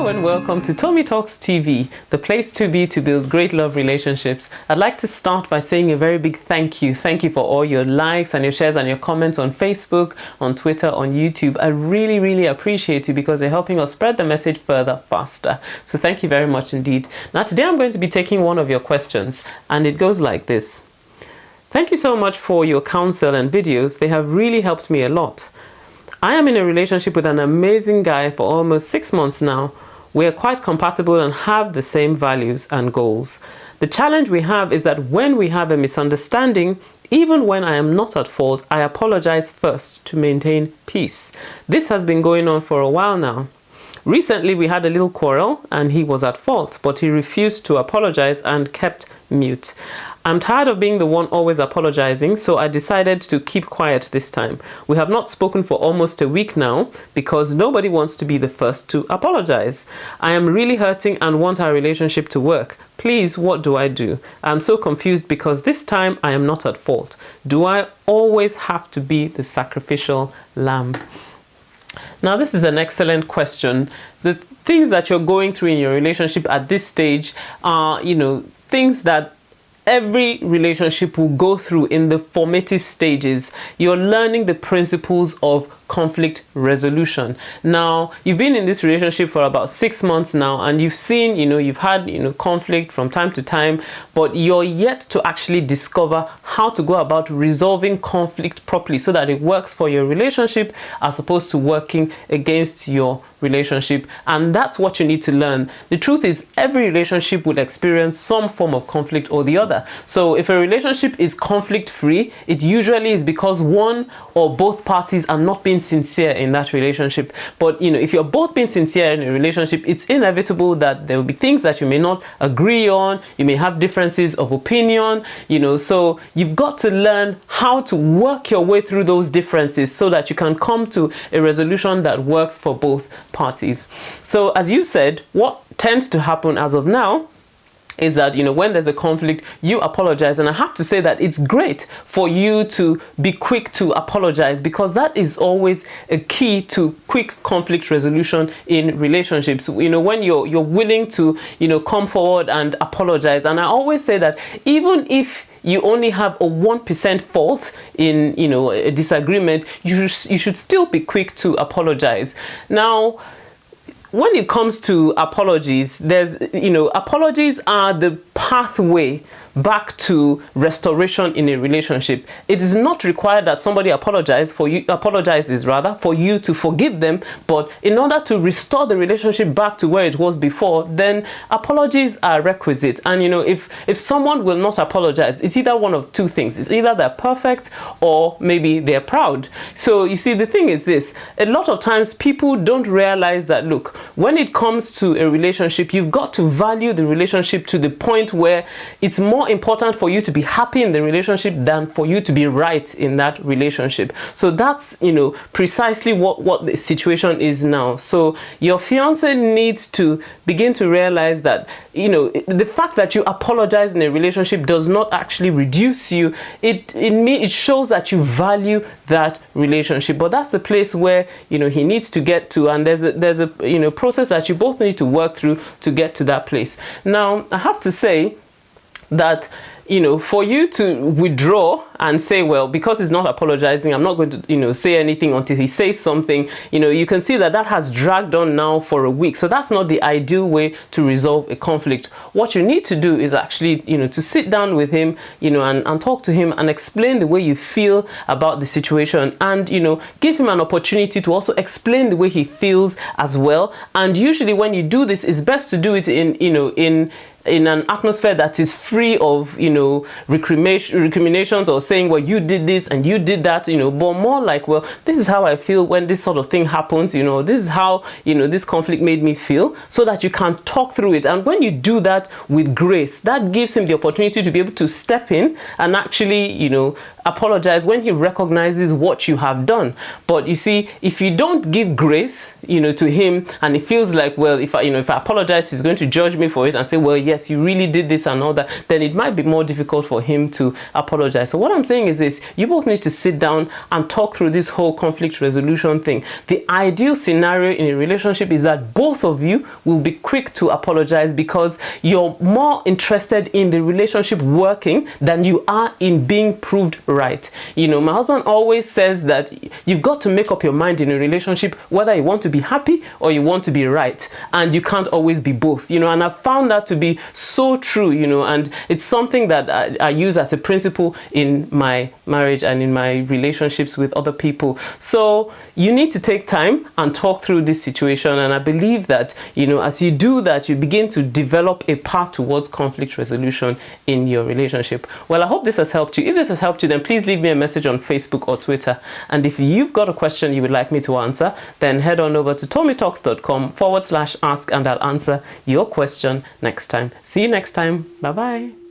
Hello and welcome to Tommy Talks TV, the place to be to build great love relationships. I'd like to start by saying a very big thank you. Thank you for all your likes and your shares and your comments on Facebook, on Twitter, on YouTube. I really appreciate you because they're helping us spread the message further, faster. So thank you very much indeed. Now today I'm going to be taking one of your questions and it goes like this. Thank you so much for your counsel and videos. They have really helped me a lot. I am in a relationship with an amazing guy for almost 6 months now. We are quite compatible and have the same values and goals. The challenge we have is that when we have a misunderstanding, even when I am not at fault, I apologize first to maintain peace. This has been going on for a while now. Recently, we had a little quarrel and he was at fault, but he refused to apologize and kept mute. I'm tired of being the one always apologizing, so I decided to keep quiet this time. We have not spoken for almost a week now because nobody wants to be the first to apologize. I am really hurting and want our relationship to work. Please, what do I do? I'm so confused because this time I am not at fault. Do I always have to be the sacrificial lamb? Now, this is an excellent question. The things that you're going through in your relationship at this stage are, things that every relationship will go through in the formative stages. You're learning the principles of conflict resolution. Now, you've been in this relationship for about 6 months now, and you've seen, you've had, conflict from time to time, but you're yet to actually discover how to go about resolving conflict properly so that it works for your relationship as opposed to working against your relationship. And that's what you need to learn. The truth is, every relationship will experience some form of conflict or the other. So if a relationship is conflict free, it usually is because one or both parties are not being sincere in that relationship. But if you're both being sincere in a relationship, it's inevitable that there will be things that you may not agree on. You may have differences of opinion, so you've got to learn how to work your way through those differences so that you can come to a resolution that works for both parties. So as you said, what tends to happen as of now is that, when there's a conflict, you apologize. And I have to say that it's great for you to be quick to apologize because that is always a key to quick conflict resolution in relationships. When you're willing to, come forward and apologize. And I always say that even if you only have a 1% fault in, a disagreement, you should still be quick to apologize. Now, when it comes to apologies, apologies are the pathway back to restoration in a relationship. It is not required that somebody apologizes for you to forgive them, but in order to restore the relationship back to where it was before, then apologies are requisite. And if someone will not apologize, it's either one of two things. It's either they're perfect or maybe they're proud. So you see, the thing is this: a lot of times people don't realize that, look, when it comes to a relationship, you've got to value the relationship to the point where it's more important for you to be happy in the relationship than for you to be right in that relationship. So that's precisely what the situation is now. So your fiance needs to begin to realize that the fact that you apologize in a relationship does not actually reduce you. It shows that you value that relationship. But that's the place where he needs to get to, and there's a process that you both need to work through to get to that place. Now, I have to say that for you to withdraw and say, well, because he's not apologizing, I'm not going to say anything until he says something, you can see that has dragged on now for a week. So that's not the ideal way to resolve a conflict. What you need to do is actually to sit down with him and talk to him and explain the way you feel about the situation, and give him an opportunity to also explain the way he feels as well. And usually when you do this, it's best to do it in an atmosphere that is free of recriminations or saying, well, you did this and you did that, but more like, well, this is how I feel when this sort of thing happens, this is how this conflict made me feel, so that you can talk through it. And when you do that with grace, that gives him the opportunity to be able to step in and actually apologize when he recognizes what you have done. But you see, if you don't give grace to him, and it feels like, well, if I apologize, he's going to judge me for it and say, well, yes, yes, you really did this and all that, then it might be more difficult for him to apologize. So what I'm saying is this: you both need to sit down and talk through this whole conflict resolution thing. The ideal scenario in a relationship is that both of you will be quick to apologize, because you're more interested in the relationship working than you are in being proved right. You know, my husband always says that you've got to make up your mind in a relationship whether you want to be happy or you want to be right, and you can't always be both, you know. And I've found that to be so true, you know, and it's something that I use as a principle in my marriage and in my relationships with other people. So you need to take time and talk through this situation, and I believe that, you know, as you do that, you begin to develop a path towards conflict resolution in your relationship. Well, I hope this has helped you. If this has helped you, then please leave me a message on Facebook or Twitter. And if you've got a question you would like me to answer, then head on over to tommytalks.com/ask, and I'll answer your question next time. See you next time. Bye bye.